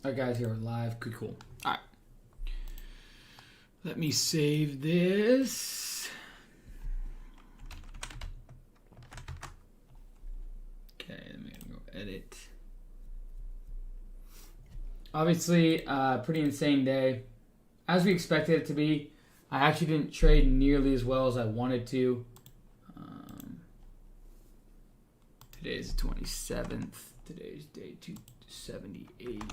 All right, guys, here we're live. Good, cool. All right. Let me save this. Okay, let me go edit. Obviously, pretty insane day. As we expected it to be. I actually didn't trade nearly as well as I wanted to. Today's the 27th. Today's day 278.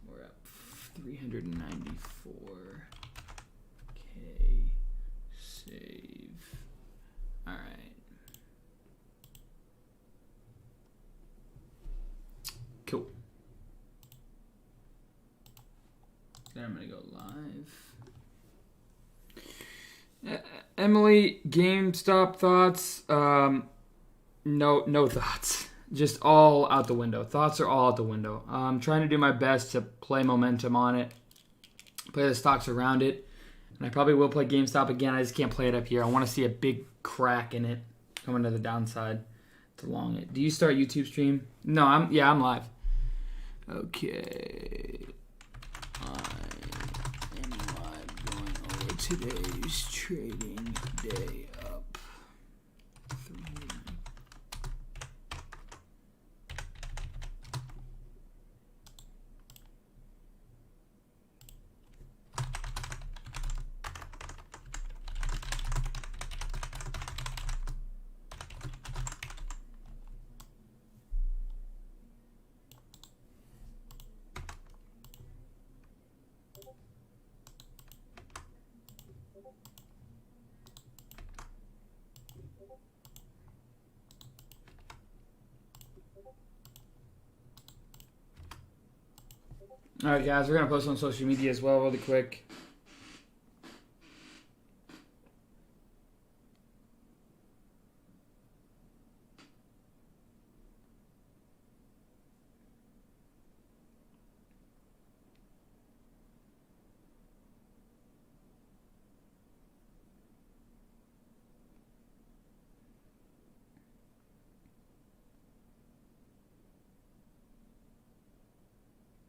We're up 394. Okay. Save. All right. Cool. Then I'm going to go live. Emily, GameStop thoughts. No thoughts. Just all out the window. Thoughts are all out the window. I'm trying to do my best to play momentum on it, play the stocks around it, and I probably will play GameStop again. I just can't play it up here. I want to see a big crack in it coming to the downside to long it. Do you start YouTube stream? No, I'm live. Okay. I am live going over today's trading day up. 300. All right, guys, we're going to post on social media as well really quick.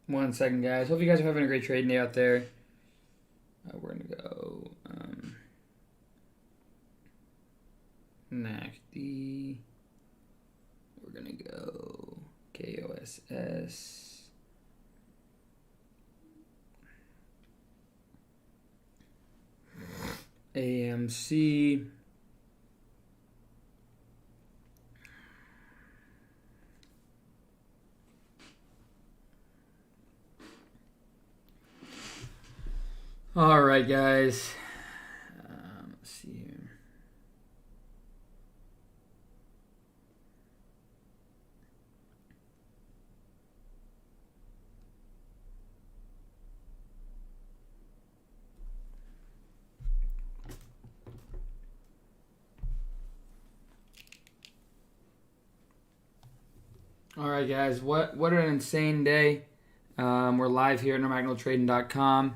One second, guys. Hope you guys are having a great trading day out there. We're going to go NACD. We're going to go KOSS. AMC. All right, guys. Let's see here. All right, guys. What an insane day. We're live here at normaltrading.com.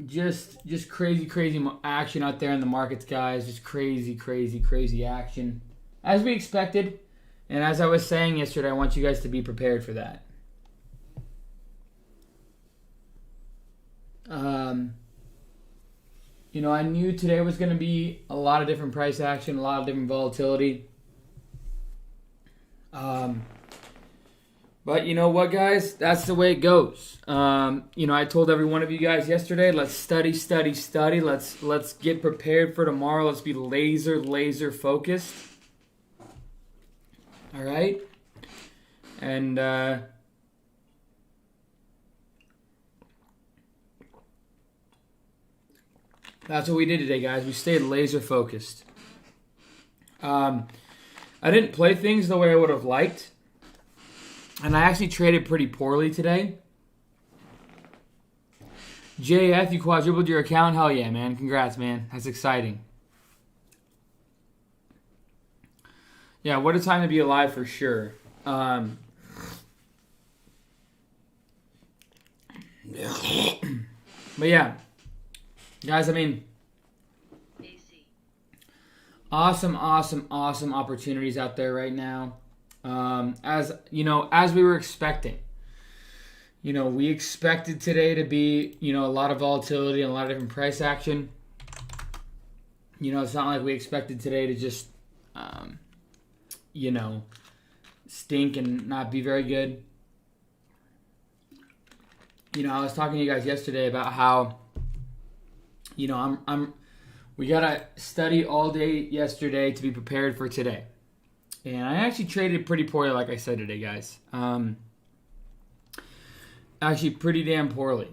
Just crazy action out there in the markets, guys. Just crazy action. As we expected, and as I was saying yesterday, I want you guys to be prepared for that. I knew today was going to be a lot of different price action, a lot of different volatility. But you know what, guys? That's the way it goes. I told every one of you guys yesterday, let's study. Let's get prepared for tomorrow. Let's be laser focused. All right? And that's what we did today, guys. We stayed laser focused. I didn't play things the way I would have liked. And I actually traded pretty poorly today. JF, you quadrupled your account? Hell yeah, man. Congrats, man. That's exciting. Yeah, what a time to be alive for sure. But yeah. Guys, I mean, awesome opportunities out there right now. as you know, as we were expecting. We expected today to be, a lot of volatility and a lot of different price action. It's not like we expected today to just, stink and not be very good. I was talking to you guys yesterday about how, we gotta study all day yesterday to be prepared for today. And I actually traded pretty poorly, like I said today, guys. Actually, pretty damn poorly.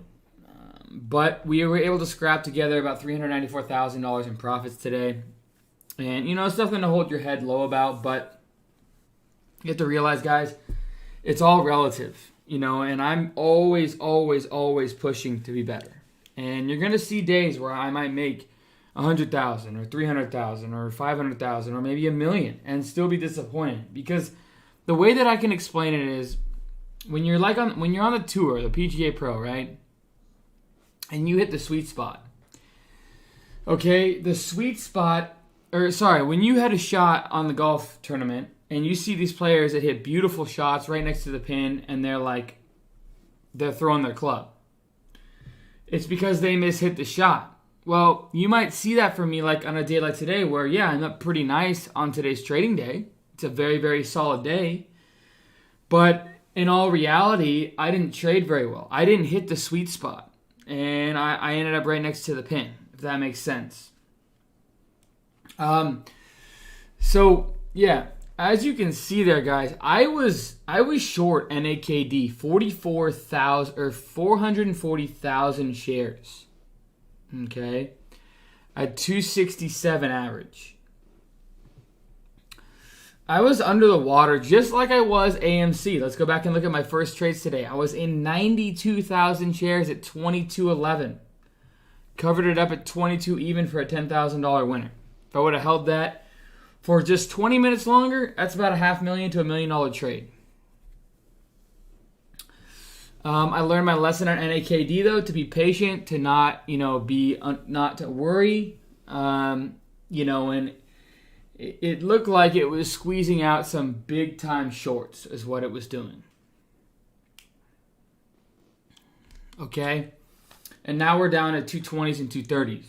But we were able to scrap together about $394,000 in profits today. And, it's nothing to hold your head low about, but you have to realize, guys, it's all relative, and I'm always, always, always pushing to be better. And you're going to see days where I might make 100,000 or 300,000 or 500,000 or maybe $1 million and still be disappointed, because the way that I can explain it is when you're on the tour, the PGA Pro, right? And you hit the sweet spot. Okay, the sweet spot, when you had a shot on the golf tournament and you see these players that hit beautiful shots right next to the pin and they're throwing their club. It's because they mishit the shot. Well, you might see that for me like on a day like today where, yeah, I'm up pretty nice on today's trading day. It's a very, very solid day. But in all reality, I didn't trade very well. I didn't hit the sweet spot. And I ended up right next to the pin, if that makes sense. So, yeah, as you can see there, guys, I was short NAKD 440,000 shares. Okay, at 267 average. I was under the water just like I was AMC. Let's go back and look at my first trades today. I was in 92,000 shares at 22.11. Covered it up at 22 even for a $10,000 winner. If I would have held that for just 20 minutes longer, that's about $500,000 to $1 million trade. I learned my lesson on NAKD though, to be patient, to not, not to worry, and it looked like it was squeezing out some big time shorts is what it was doing. Okay, and now we're down at 220s and 230s.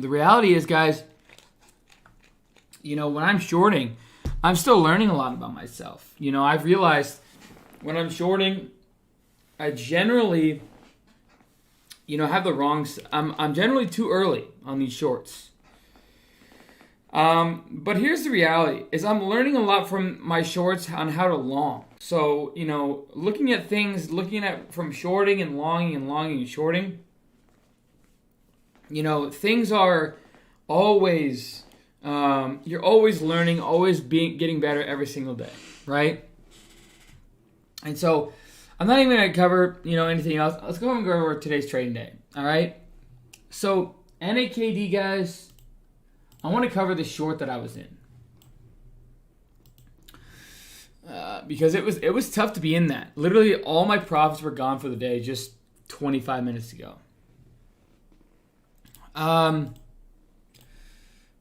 The reality is, guys, when I'm shorting, I'm still learning a lot about myself. I've realized when I'm shorting, I generally, have the wrong. I'm generally too early on these shorts. But here's the reality: is I'm learning a lot from my shorts on how to long. So looking at from shorting and longing and shorting. Things are always. You're always learning, always getting better every single day, right? And so, I'm not even going to cover, anything else. Let's go and go over today's trading day, all right? So, NAKD, guys, I want to cover the short that I was in. Because it was tough to be in that. Literally, all my profits were gone for the day just 25 minutes ago.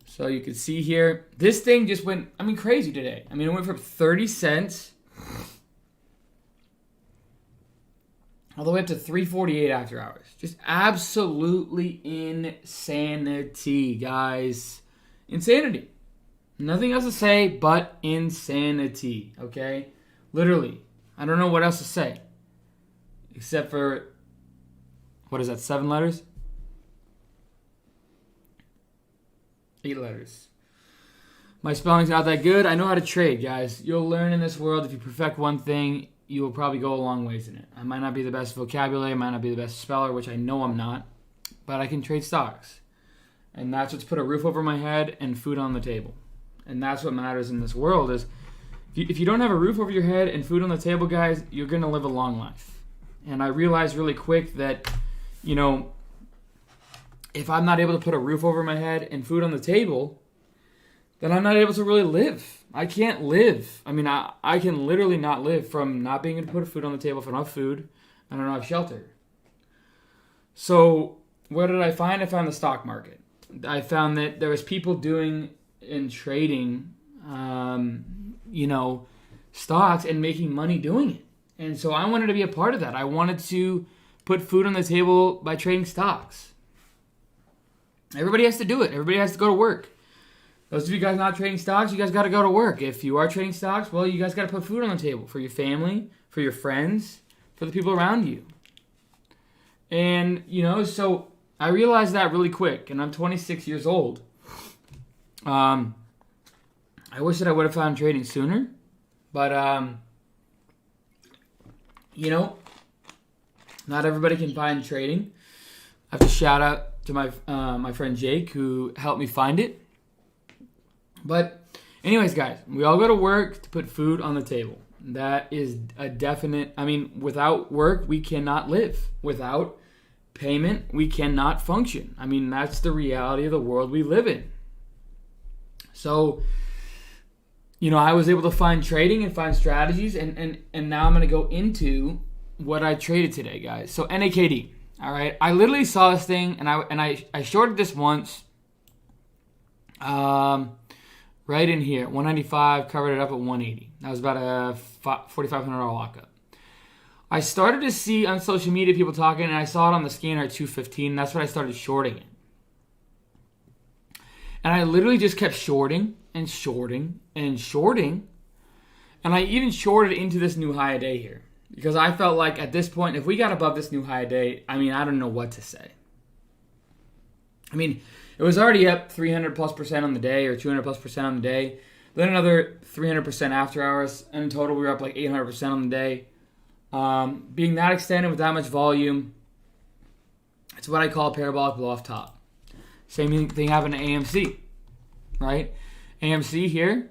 So you can see here, this thing just went, crazy today. It went from 30 cents all the way up to 348 after hours. Just absolutely insanity, guys. Insanity. Nothing else to say but insanity, okay? Literally. I don't know what else to say. Except for, what is that, 7 letters? 8 letters. My spelling's not that good. I know how to trade, guys. You'll learn in this world. If you perfect one thing, you will probably go a long ways in it. I might not be the best vocabulary. I might not be the best speller, which I know I'm not. But I can trade stocks. And that's what's put a roof over my head and food on the table. And that's what matters in this world is if you don't have a roof over your head and food on the table, guys, you're going to live a long life. And I realized really quick that, if I'm not able to put a roof over my head and food on the table, then I'm not able to really live. I can't live. I can literally not live from not being able to put food on the table if I don't have food and I don't have shelter. So what did I find? I found the stock market. I found that there was people doing and trading stocks and making money doing it. And so I wanted to be a part of that. I wanted to put food on the table by trading stocks. Everybody has to do it. Everybody has to go to work. Those of you guys not trading stocks, you guys got to go to work. If you are trading stocks, well, you guys got to put food on the table for your family, for your friends, for the people around you. And, so I realized that really quick, and I'm 26 years old. I wish that I would have found trading sooner, but, not everybody can find trading. I have to shout out to my friend Jake, who helped me find it. But anyways, guys, we all go to work to put food on the table. That is a definite, without work, we cannot live. Without payment, we cannot function. That's the reality of the world we live in. So, I was able to find trading and find strategies, and now I'm going to go into what I traded today, guys. So NAKD, all right? I literally saw this thing, and I shorted this once. Right in here, 195, covered it up at 180. That was about a $4,500 lockup. I started to see on social media people talking, and I saw it on the scanner at 215. That's when I started shorting it. And I literally just kept shorting and shorting and shorting. And I even shorted into this new high a day here. Because I felt like at this point, if we got above this new high a day, I don't know what to say. It was already up 300+% on the day, or 200+% on the day. Then another 300% after hours. And in total, we were up like 800% on the day. Being that extended with that much volume, it's what I call a parabolic blow off top. Same thing happened to AMC, right? AMC here,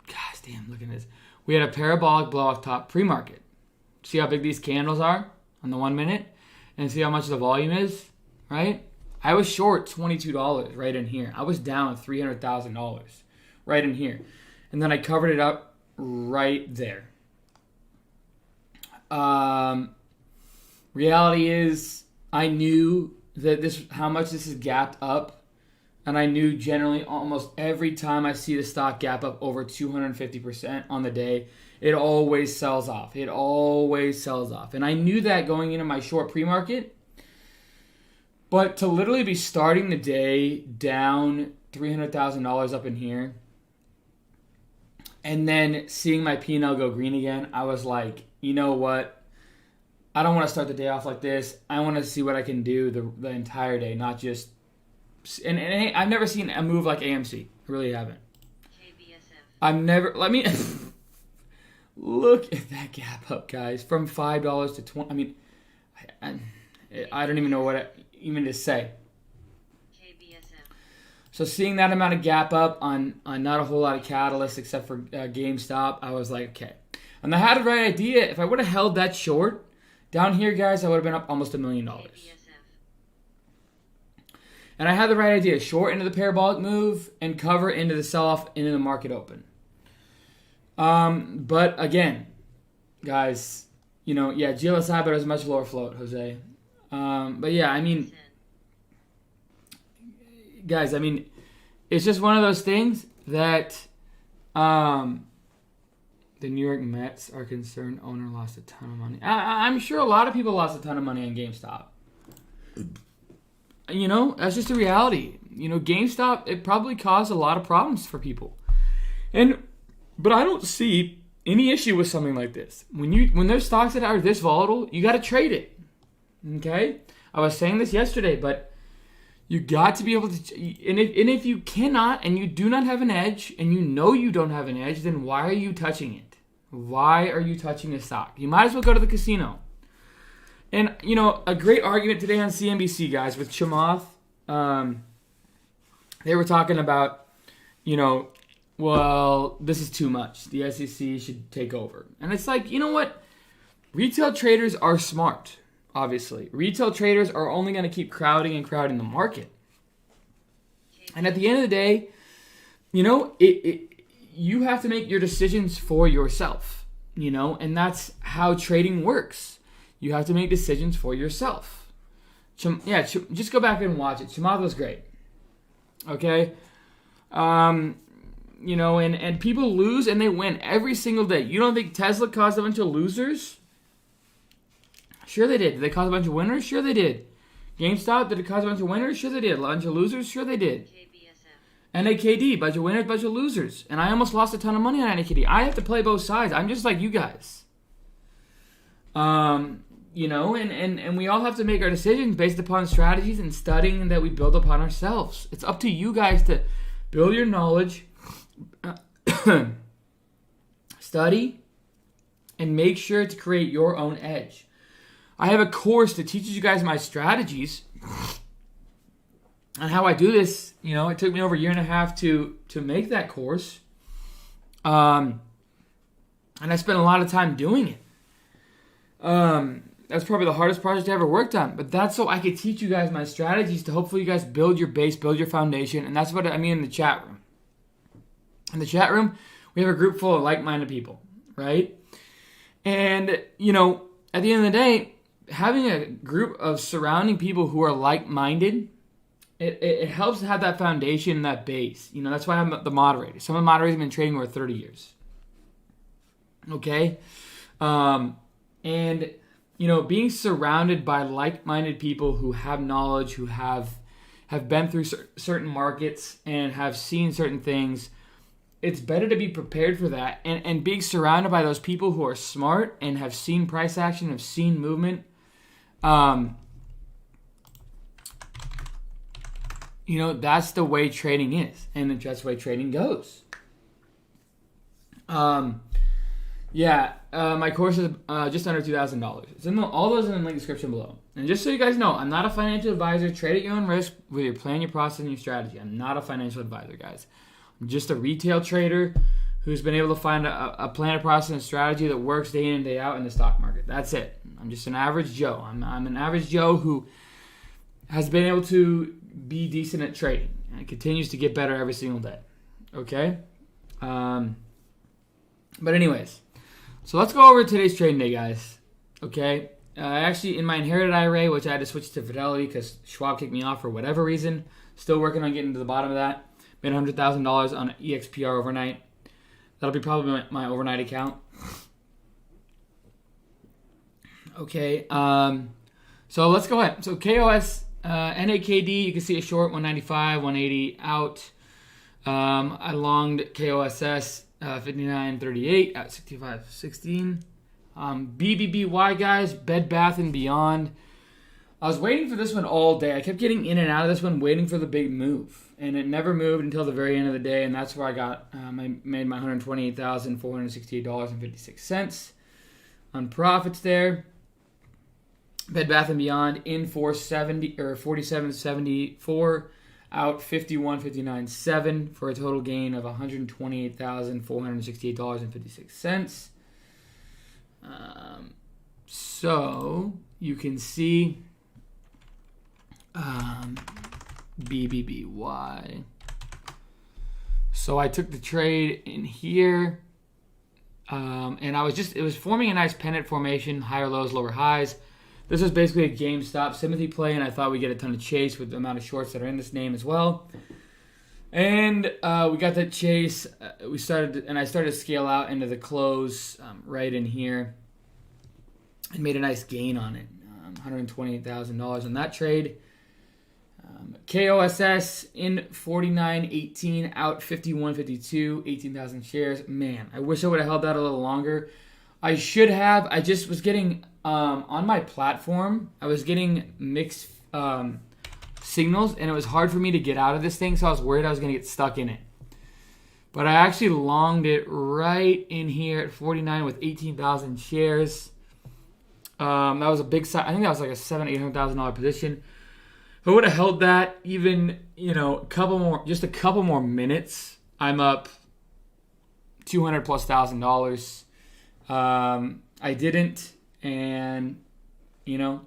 gosh damn, look at this. We had a parabolic blow off top pre-market. See how big these candles are on the 1 minute? And see how much the volume is, right? I was short $22 right in here. I was down $300,000 right in here. And then I covered it up right there. Reality is, I knew that how much this is gapped up. And I knew generally almost every time I see the stock gap up over 250% on the day, it always sells off. It always sells off. And I knew that going into my short pre-market. But to literally be starting the day down $300,000 up in here, and then seeing my P&L go green again, I was like, you know what? I don't want to start the day off like this. I want to see what I can do the entire day, not just... And I've never seen a move like AMC. I really haven't. I've never... Let me... Look at that gap up, guys. From $5 to 20... I don't even know what even to say. So seeing that amount of gap up on not a whole lot of catalysts except for GameStop, I was like, okay. And I had the right idea. If I would have held that short, down here, guys, I would have been up almost $1 million. And I had the right idea. Short into the parabolic move and cover into the sell-off into the market open. But again, guys, GLSI, but it was a much lower float, Jose. But yeah, guys, it's just one of those things that the New York Mets are concerned owner lost a ton of money. I'm sure a lot of people lost a ton of money on GameStop. That's just a reality. GameStop, it probably caused a lot of problems for people. But I don't see any issue with something like this. When there's stocks that are this volatile, you got to trade it. Okay? I was saying this yesterday, but you got to be able to... And if you cannot, and you do not have an edge, and you don't have an edge, then why are you touching it? Why are you touching a stock? You might as well go to the casino. And, a great argument today on CNBC, guys, with Chamath. They were talking about, well, this is too much. The SEC should take over. And it's like, you know what? Retail traders are smart. Obviously, retail traders are only going to keep crowding the market. And at the end of the day, you have to make your decisions for yourself, and that's how trading works. You have to make decisions for yourself. Just go back and watch it. Chamath was great. Okay. and people lose and they win every single day. You don't think Tesla caused a bunch of losers? Sure they did. Did they cause a bunch of winners? Sure they did. GameStop, did it cause a bunch of winners? Sure they did. A bunch of losers? Sure they did. NAKD, bunch of winners, bunch of losers. And I almost lost a ton of money on NAKD. I have to play both sides. I'm just like you guys. And we all have to make our decisions based upon strategies and studying that we build upon ourselves. It's up to you guys to build your knowledge, study, and make sure to create your own edge. I have a course that teaches you guys my strategies and how I do this. It took me over a year and a half to make that course. And I spent a lot of time doing it. That's probably the hardest project I ever worked on. But that's so I could teach you guys my strategies to hopefully you guys build your base, build your foundation. And that's what I mean in the chat room. In the chat room, we have a group full of like-minded people, right? And, at the end of the day, having a group of surrounding people who are like-minded, it helps to have that foundation and that base. That's why I'm the moderator. Some of the moderators have been trading over 30 years. Okay? And, being surrounded by like-minded people who have knowledge, who have been through certain markets and have seen certain things, it's better to be prepared for that. And being surrounded by those people who are smart and have seen price action, have seen movement, that's the way trading is. And that's the way trading goes. My course is just under $2,000. It's all those in the link description below. And just so you guys know, I'm not a financial advisor. Trade at your own risk with your plan, your process, and your strategy. I'm not a financial advisor, guys. I'm just a retail trader who's been able to find a plan, a process, and a strategy that works day in and day out in the stock market. That's it. I'm just an average Joe. I'm an average Joe who has been able to be decent at trading and continues to get better every single day. Okay? But anyways, so let's go over today's trading day, guys. Okay? Actually, in my inherited IRA, which I had to switch to Fidelity because Schwab kicked me off for whatever reason, still working on getting to the bottom of that. Made $100,000 on EXPR overnight. That'll be probably my overnight account. Okay, so let's go ahead. So KOS, NAKD, you can see a short 195, 180 out. I longed KOSS 59.38 at 65.16. BBBY, guys, Bed Bath & Beyond. I was waiting for this one all day. I kept getting in and out of this one, waiting for the big move. And it never moved until the very end of the day, and that's where I got I made my $128,468.56 on profits there. Bed Bath & Beyond in 470 or 47.74, out 51.59.7 for a total gain of $128,468.56. So you can see BBBY. So I took the trade in here, and it was forming a nice pennant formation, higher lows, lower highs. This was basically a GameStop sympathy play, and I thought we'd get a ton of chase with the amount of shorts that are in this name as well. And we got that chase. I started to scale out into the close right in here, and made a nice gain on it, $128,000 on that trade. KOSS in 49.18, out 51.52, 18,000 shares. Man, I wish I would have held that a little longer. I should have. I just was getting on my platform. I was getting mixed signals, and it was hard for me to get out of this thing. So I was worried I was going to get stuck in it. But I actually longed it right in here at 49 with 18,000 shares. That was a big size. I think that was like a $700,000-$800,000 position. If I would have held that even, a couple more minutes, I'm up $200,000+. I didn't, and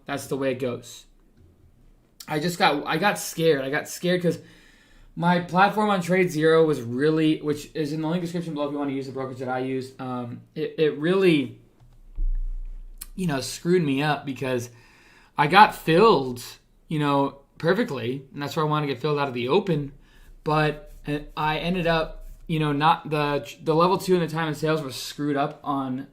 that's the way it goes. I got scared. I got scared because my platform on Trade Zero was really, which is in the link description below if you want to use the brokerage that I use. It really, screwed me up because I got filled, perfectly, and that's where I want to get filled out of the open, but I ended up not the level 2 and the time and sales were screwed up on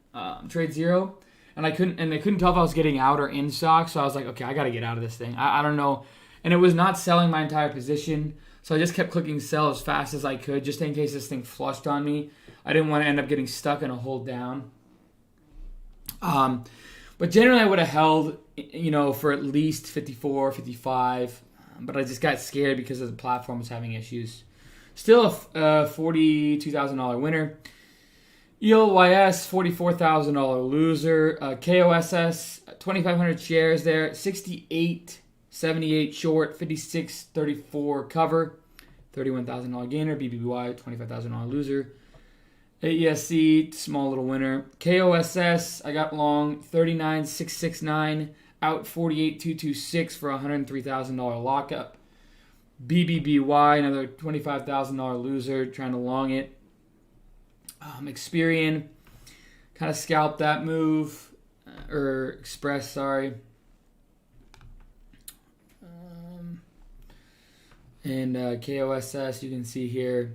Trade Zero, and they couldn't tell if I was getting out or in stock. So I was like, okay, I got to get out of this thing. I don't know, and it was not selling my entire position, so I just kept clicking sell as fast as I could, just in case this thing flushed on me. I didn't want to end up getting stuck in a hold down. But generally I would have held, for at least 54, 55, but I just got scared because of the platform was having issues. Still a $42,000 winner. ELYS, $44,000 loser. KOSS, 2,500 shares there. 68.78 short, 56.34 cover. $31,000 gainer. BBBY, $25,000 loser. AESC, small little winner. KOSS, I got long, 39.669. Out 48.226 for $103,000 lockup. BBBY, another $25,000 loser, trying to long it. Experian, kind of scalped that move, or Express, sorry. And KOSS, you can see here,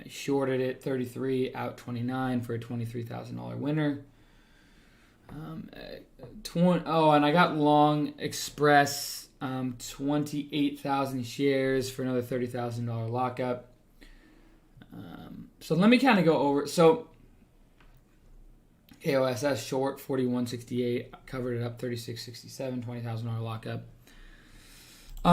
I shorted it 33, out 29 for a $23,000 winner. And I got long Express. 28,000 shares for another $30,000 lockup. So let me kind of go over. So KOSS short 41.68, covered it up 36.67, $20,000 lockup.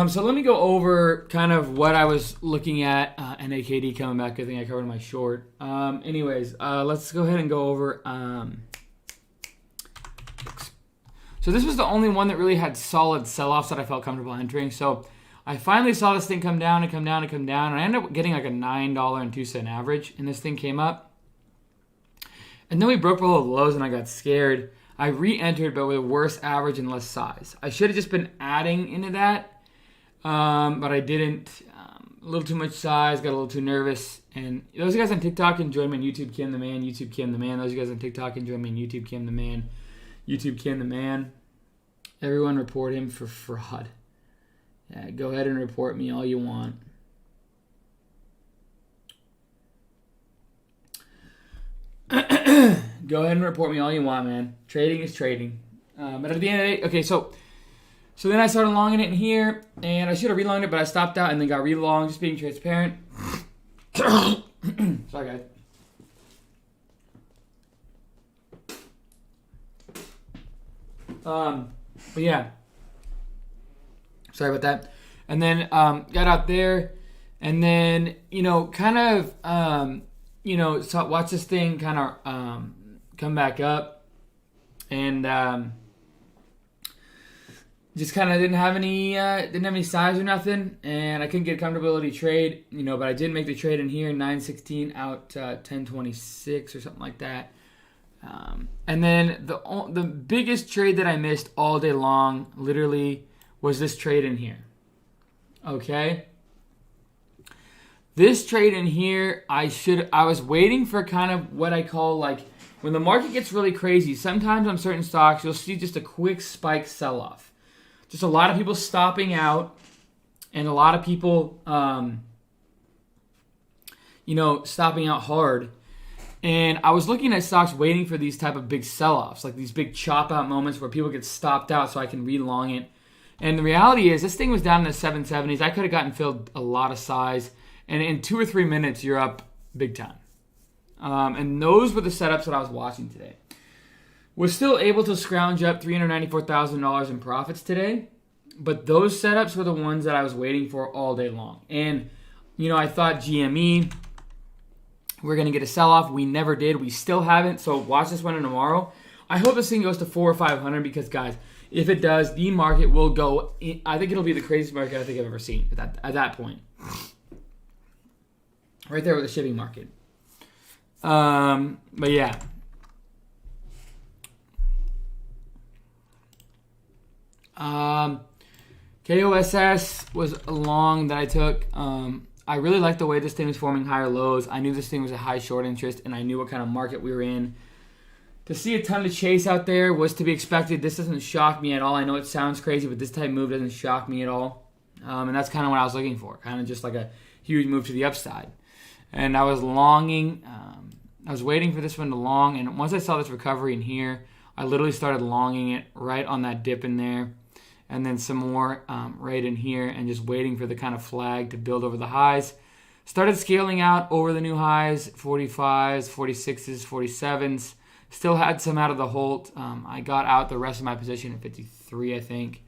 So let me go over kind of what I was looking at. NAKD coming back. I think I covered my short. Let's go ahead and go over. So this was the only one that really had solid sell-offs that I felt comfortable entering. So I finally saw this thing come down and come down and come down. And I ended up getting like a $9.02 average. And this thing came up. And then we broke below the lows and I got scared. I re-entered, but with a worse average and less size. I should have just been adding into that. But I didn't. A little too much size. Got a little too nervous. And those guys on TikTok can join me on YouTube Kim the Man. YouTube Kim the Man. Those guys on TikTok can join me on YouTube Kim the Man. YouTube Kim the Man. Everyone report him for fraud. Yeah, go ahead and report me all you want. Go ahead and report me all you want, man. Trading is trading. But at the end of the day, okay, so then I started longing it in here, and I should have relonged it, but I stopped out and then got relonged, just being transparent. Sorry, guys. But yeah, sorry about that. And then got out there, and then watch this thing kind of come back up, and just kind of didn't have any size or nothing, and I couldn't get a comfortability trade, but I did make the trade in here, 9.16 out 10.26 or something like that. And then the biggest trade that I missed all day long, literally, was this trade in here. Okay? This trade in here, I was waiting for kind of what I call, like, when the market gets really crazy, sometimes on certain stocks, you'll see just a quick spike sell-off. Just a lot of people stopping out, and a lot of people, stopping out hard. And I was looking at stocks waiting for these type of big sell-offs, like these big chop-out moments where people get stopped out so I can re-long it. And the reality is, this thing was down in the 770s. I could have gotten filled a lot of size. And in 2 or 3 minutes, you're up big time. And those were the setups that I was watching today. Was still able to scrounge up $394,000 in profits today. But those setups were the ones that I was waiting for all day long. And, I thought GME, we're going to get a sell-off. We never did. We still haven't. So watch this one tomorrow. I hope this thing goes to 400 or 500 because, guys, if it does, the market will go. I think it'll be the craziest market I think I've ever seen at that point. Right there with the shipping market. But yeah. KOSS was a long that I took. I really liked the way this thing was forming higher lows. I knew this thing was a high short interest, and I knew what kind of market we were in. To see a ton of chase out there was to be expected. This doesn't shock me at all. I know it sounds crazy, but this type of move doesn't shock me at all. And that's kind of what I was looking for. Kind of just like a huge move to the upside. and I was longing. I was waiting for this one to long, and once I saw this recovery in here, I literally started longing it right on that dip in there, and then some more right in here, and just waiting for the kind of flag to build over the highs. Started scaling out over the new highs, 45s, 46s, 47s. Still had some out of the Holt. I got out the rest of my position at 53, I think.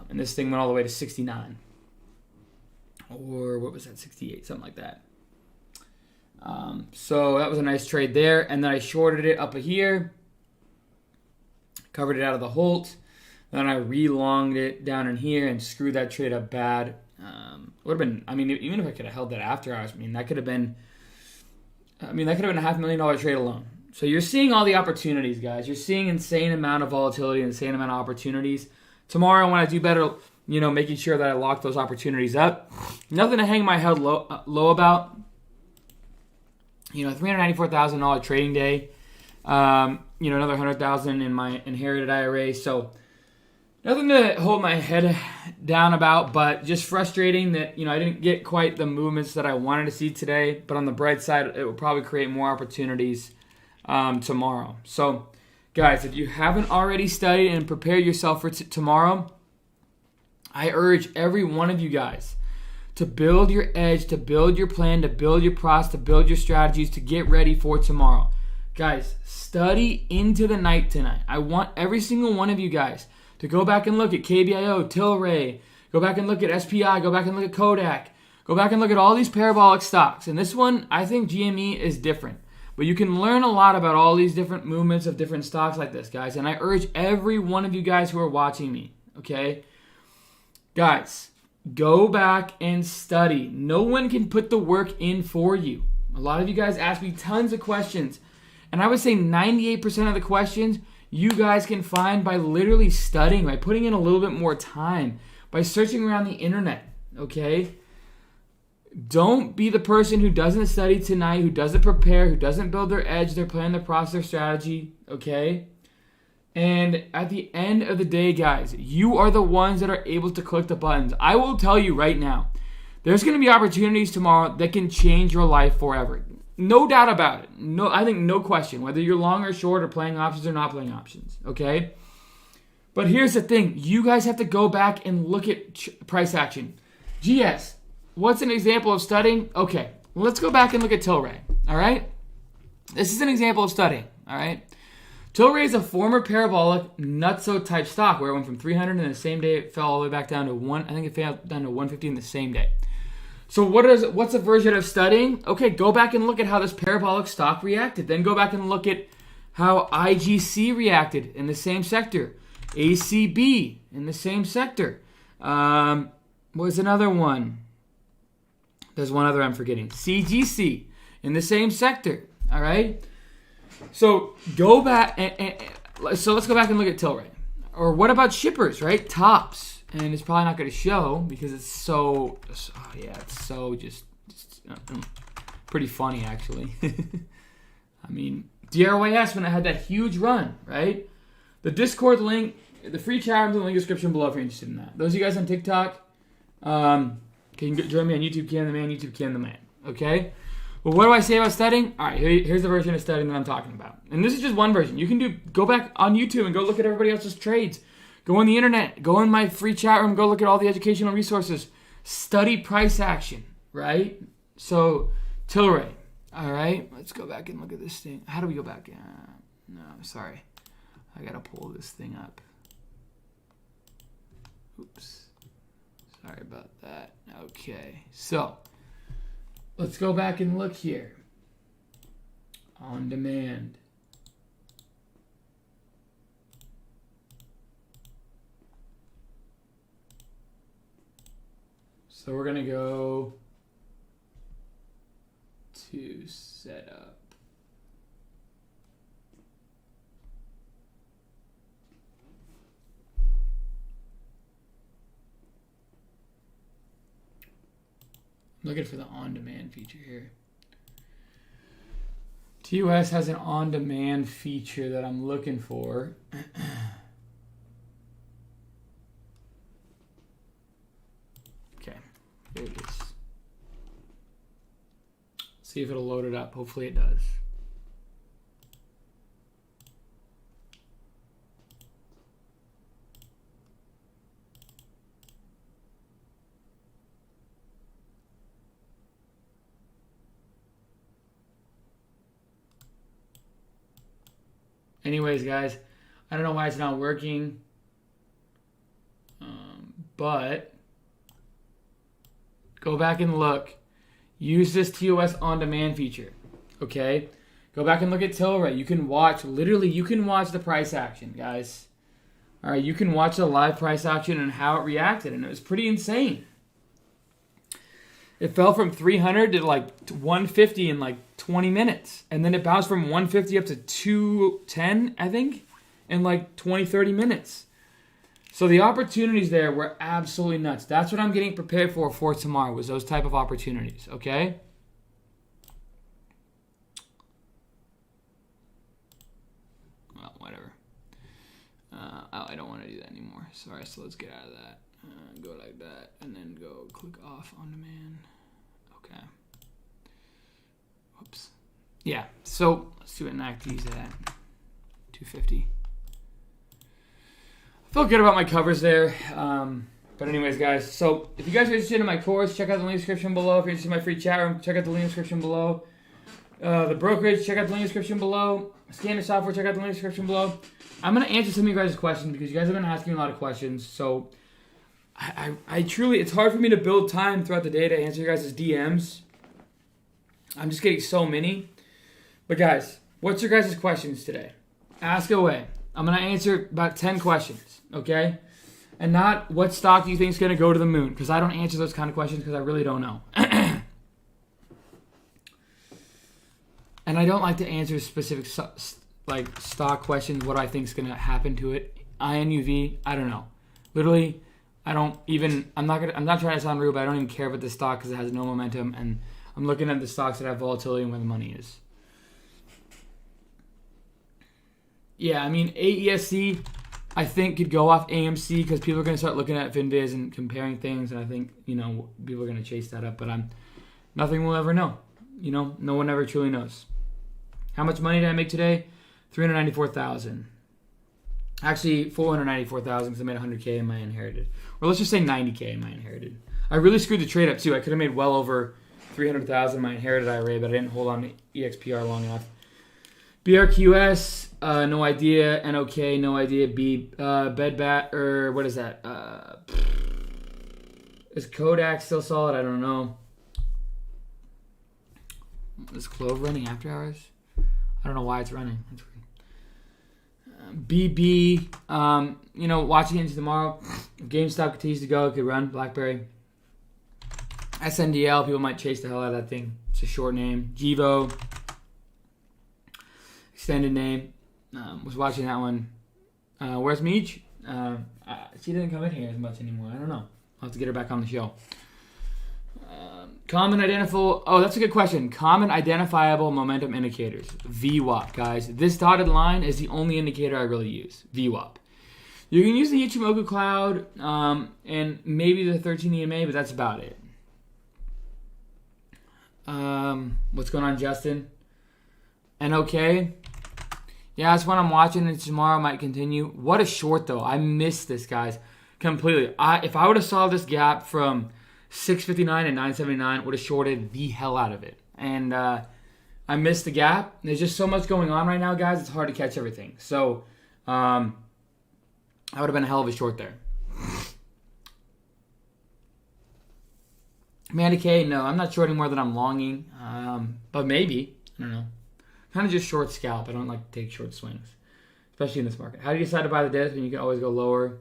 And this thing went all the way to 69. Or what was that, 68, something like that. So that was a nice trade there. And then I shorted it up here. Covered it out of the Holt. Then I re-longed it down in here and screwed that trade up bad. Would have been, I mean, even if I could have held that after hours, that could have been a $500,000 trade alone. So you're seeing all the opportunities, guys. You're seeing insane amount of volatility, insane amount of opportunities. Tomorrow, when I do better, making sure that I lock those opportunities up. Nothing to hang my head low about. $394,000 trading day. Another $100,000 in my inherited IRA. So nothing to hold my head down about, but just frustrating that, I didn't get quite the movements that I wanted to see today. But on the bright side, it will probably create more opportunities tomorrow. So, guys, if you haven't already studied and prepared yourself for tomorrow, I urge every one of you guys to build your edge, to build your plan, to build your process, to build your strategies, to get ready for tomorrow. Guys, study into the night tonight. I want every single one of you guys to go back and look at KBIO, Tilray, go back and look at SPI, go back and look at Kodak, go back and look at all these parabolic stocks. And this one, I think GME is different. But you can learn a lot about all these different movements of different stocks like this, guys. And I urge every one of you guys who are watching me, okay? Guys, go back and study. No one can put the work in for you. A lot of you guys ask me tons of questions. And I would say 98% of the questions you guys can find by literally studying, by putting in a little bit more time, by searching around the internet, okay? Don't be the person who doesn't study tonight, who doesn't prepare, who doesn't build their edge, their plan, their process, their strategy, okay? And at the end of the day, guys, you are the ones that are able to click the buttons. I will tell you right now, there's going to be opportunities tomorrow that can change your life forever. No doubt about it. No, I think no question, whether you're long or short or playing options or not playing options, okay? But here's the thing. You guys have to go back and look at price action. GS, what's an example of studying? Okay, let's go back and look at Tilray, all right? This is an example of studying, all right? Tilray is a former parabolic nutso type stock where it went from 300 in the same day it fell all the way back down to I think it fell down to 150 in the same day. So what's a version of studying? Okay, go back and look at how this parabolic stock reacted. Then go back and look at how IGC reacted in the same sector. ACB in the same sector. What was another one? There's one other I'm forgetting. CGC in the same sector. All right? So go back so let's go back and look at Tilray. Or what about shippers, right? Tops. And it's probably not going to show because it's so just pretty funny, actually. I mean, DRYS when it had that huge run, right? The Discord link, the free chat room, the link in the description below if you're interested in that. Those of you guys on TikTok, can join me on YouTube Can the Man, YouTube Can the Man, okay? Well, what do I say about studying? All right, here's the version of studying that I'm talking about. And this is just one version. You can go back on YouTube and go look at everybody else's trades. Go on the internet. Go in my free chat room. Go look at all the educational resources. Study price action, right? So, Tilray. All right, let's go back and look at this thing. How do we go back? No, I'm sorry. I got to pull this thing up. Oops. Sorry about that. Okay, so let's go back and look here. On demand. So we're going to go to setup. I'm looking for the on-demand feature here. TOS has an on-demand feature that I'm looking for. Okay, there it is. See if it'll load it up. Hopefully it does. Anyways, guys, I don't know why it's not working, but go back and look. Use this TOS on demand feature, okay? Go back and look at Tilray. You can watch, literally, you can watch the price action, guys. All right, you can watch the live price action and how it reacted, and it was pretty insane. It fell from 300 to like 150 in like 20 minutes. And then it bounced from 150 up to 210, I think, in like 20, 30 minutes. So the opportunities there were absolutely nuts. That's what I'm getting prepared for tomorrow, was those type of opportunities, okay? Well, whatever. I don't want to do that anymore. Sorry, so let's get out of that. Go like that, and then go click off on demand. Okay. Whoops. Yeah, so let's see what NACD's at. 250. I feel good about my covers there. But anyways, guys, so if you guys are interested in my course, check out the link in the description below. If you're interested in my free chat room, check out the link in the description below. The brokerage, check out the link in the description below. Scanner software, check out the link in the description below. I'm going to answer some of you guys' questions because you guys have been asking me a lot of questions. So I truly, it's hard for me to build time throughout the day to answer your guys' DMs. I'm just getting so many. But guys, what's your guys' questions today? Ask away. I'm going to answer about 10 questions, okay? And not what stock do you think is going to go to the moon, because I don't answer those kind of questions because I really don't know. And I don't like to answer specific like stock questions, what I think is going to happen to it. INUV, I don't know. Literally, I'm not trying to sound rude, but I don't even care about the stock because it has no momentum, and I'm looking at the stocks that have volatility and where the money is. Yeah, I mean, AESC, I think, could go off AMC because people are going to start looking at FinViz and comparing things, and I think, people are going to chase that up, but nothing will ever know. No one ever truly knows. How much money did I make today? $394,000. Actually, $494,000 because I made $100K in my inherited. Or let's just say $90K in my inherited. I really screwed the trade up too. I could have made well over $300,000 in my inherited IRA, but I didn't hold on to EXPR long enough. BRQS, no idea. NOK, no idea. Bedbat, or what is that? Is Kodak still solid? I don't know. Is Clove running after hours? I don't know why it's running. That's weird. BB, watching into tomorrow. If GameStop continues to go, it could run. BlackBerry. SNDL, people might chase the hell out of that thing. It's a short name. Givo, extended name. Was watching that one. Where's Meech? She doesn't come in here as much anymore. I don't know. I'll have to get her back on the show. Common identifiable. Oh, that's a good question. Common identifiable momentum indicators. VWAP, guys. This dotted line is the only indicator I really use. VWAP. You can use the Ichimoku Cloud and maybe the 13 EMA, but that's about it. What's going on, Justin? NOK. Yeah, that's what I'm watching, and tomorrow might continue. What a short, though. I missed this, guys, completely. If I would have saw this gap from 659 and 979, would have shorted the hell out of it. And I missed the gap. There's just so much going on right now, guys. It's hard to catch everything. So I would have been a hell of a short there. Amanda K, no, I'm not shorting more than I'm longing. But maybe. I don't know. Kind of just short scalp. I don't like to take short swings, especially in this market. How do you decide to buy the dips when you can always go lower?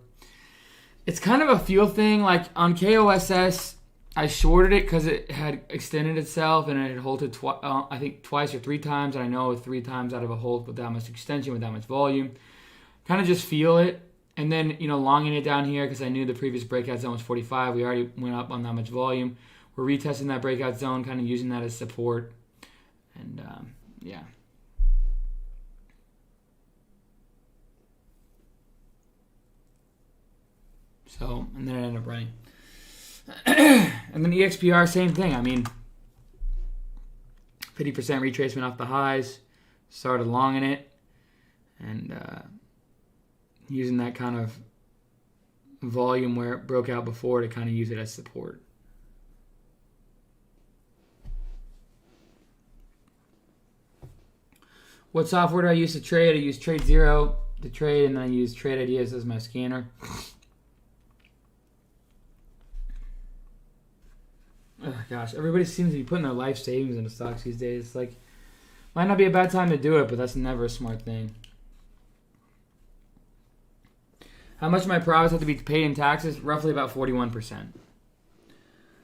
It's kind of a feel thing. Like on KOSS, I shorted it because it had extended itself and it had halted I think twice or three times. And I know 3 times out of a hold with that much extension, with that much volume. Kind of just feel it. And then, longing it down here because I knew the previous breakout zone was 45. We already went up on that much volume. We're retesting that breakout zone, kind of using that as support. And, yeah. So, and then it ended up running. And then EXPR, same thing. I mean, 50% retracement off the highs. Started longing it. And using that kind of volume where it broke out before to kind of use it as support. What software do I use to trade? I use TradeZero to trade, and then I use Trade Ideas as my scanner. Oh gosh, everybody seems to be putting their life savings into stocks these days. It's like, might not be a bad time to do it, but that's never a smart thing. How much of my profits have to be paid in taxes? Roughly about 41%.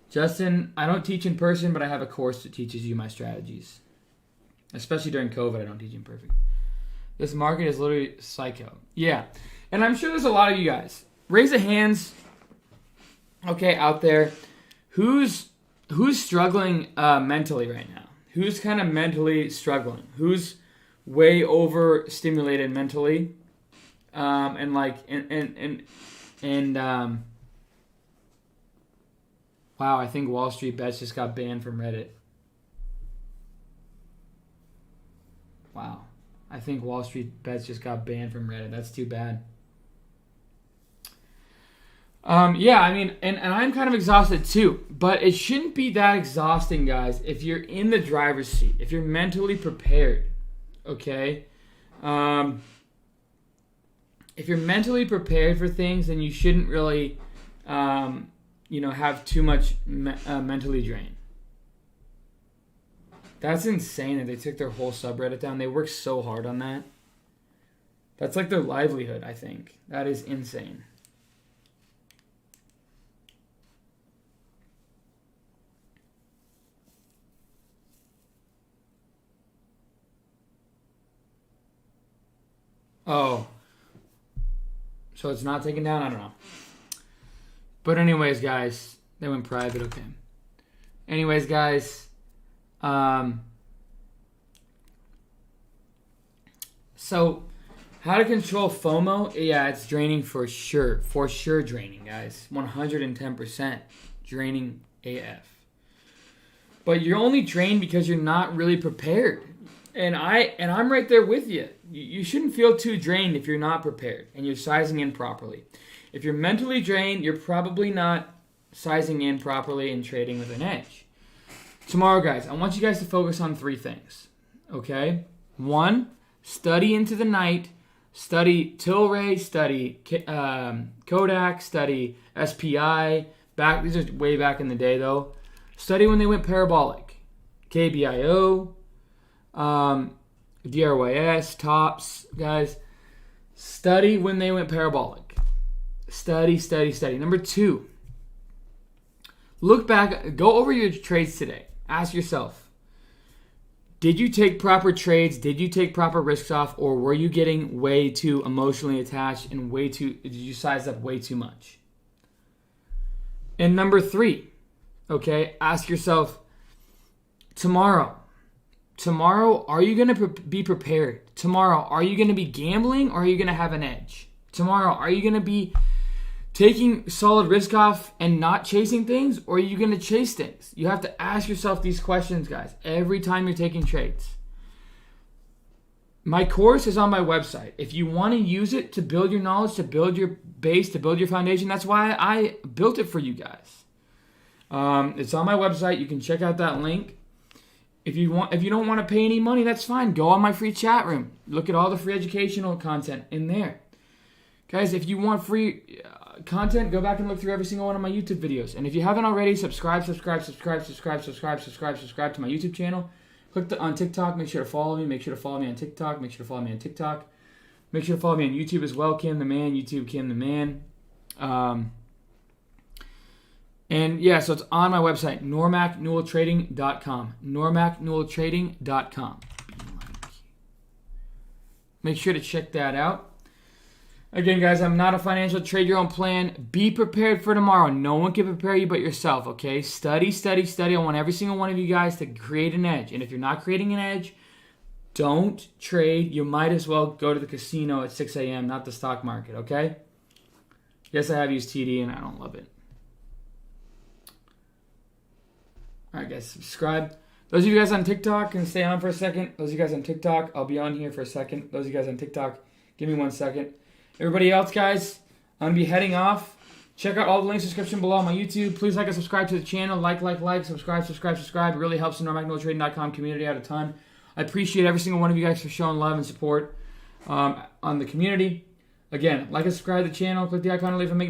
Justin, I don't teach in person, but I have a course that teaches you my strategies. Especially during COVID, I don't teach in perfect. This market is literally psycho. Yeah. And I'm sure there's a lot of you guys. Raise the hands, okay, out there. Who's struggling mentally right now? Who's kind of mentally struggling? Who's way overstimulated mentally? Wow, I think Wall Street Bets just got banned from Reddit. Wow. I think Wall Street Bets just got banned from Reddit. That's too bad. Yeah, I mean, and I'm kind of exhausted too, but it shouldn't be that exhausting, guys, if you're in the driver's seat, if you're mentally prepared, okay? If you're mentally prepared for things, then you shouldn't really, have too much mentally drained. That's insane that they took their whole subreddit down. They worked so hard on that. That's like their livelihood, I think. That is insane. Oh. So it's not taken down? I don't know. But anyways, guys, they went private, okay. Anyways, guys, so how to control FOMO? Yeah, it's draining for sure. For sure draining, guys. 110% draining AF. But you're only drained because you're not really prepared. And I'm right there with you. You shouldn't feel too drained if you're not prepared and you're sizing in properly. If you're mentally drained, you're probably not sizing in properly and trading with an edge. Tomorrow, guys, I want you guys to focus on 3 things, okay? 1, study into the night. Study Tilray, study Kodak, study SPI. These are way back in the day, though. Study when they went parabolic. KBIO, GRTS, tops, guys. Study when they went parabolic. Study. Number 2, look back, go over your trades today. Ask yourself, did you take proper trades? Did you take proper risks off? Or were you getting way too emotionally attached and did you size up way too much? And number 3, okay, ask yourself, tomorrow, are you going to be prepared? Tomorrow, are you going to be gambling or are you going to have an edge? Tomorrow, are you going to be taking solid risk off and not chasing things, or are you going to chase things? You have to ask yourself these questions, guys, every time you're taking trades. My course is on my website. If you want to use it to build your knowledge, to build your base, to build your foundation, that's why I built it for you guys. It's on my website. You can check out that link. If you don't want to pay any money, that's fine. Go on my free chat room. Look at all the free educational content in there. Guys, if you want free content, go back and look through every single one of my YouTube videos. And if you haven't already, subscribe to my YouTube channel. Click on TikTok. Make sure to follow me. Make sure to follow me on TikTok. Make sure to follow me on TikTok. Make sure to follow me on YouTube as well. Kim the Man. YouTube Kim the Man. And yeah, so it's on my website, normacnewelltrading.com. normacnewelltrading.com. Make sure to check that out. Again, guys, I'm not a financial trade your own plan. Be prepared for tomorrow. No one can prepare you but yourself, okay? Study. I want every single one of you guys to create an edge. And if you're not creating an edge, don't trade. You might as well go to the casino at 6 a.m., not the stock market, okay? Yes, I have used TD, and I don't love it. All right, guys, subscribe. Those of you guys on TikTok can stay on for a second. Those of you guys on TikTok, I'll be on here for a second. Those of you guys on TikTok, give me 1 second. Everybody else, guys, I'm going to be heading off. Check out all the links in the description below on my YouTube. Please like and subscribe to the channel. Like, subscribe. It really helps the NorMagNoTrading.com community out a ton. I appreciate every single one of you guys for showing love and support on the community. Again, like and subscribe to the channel. Click the icon to leave and make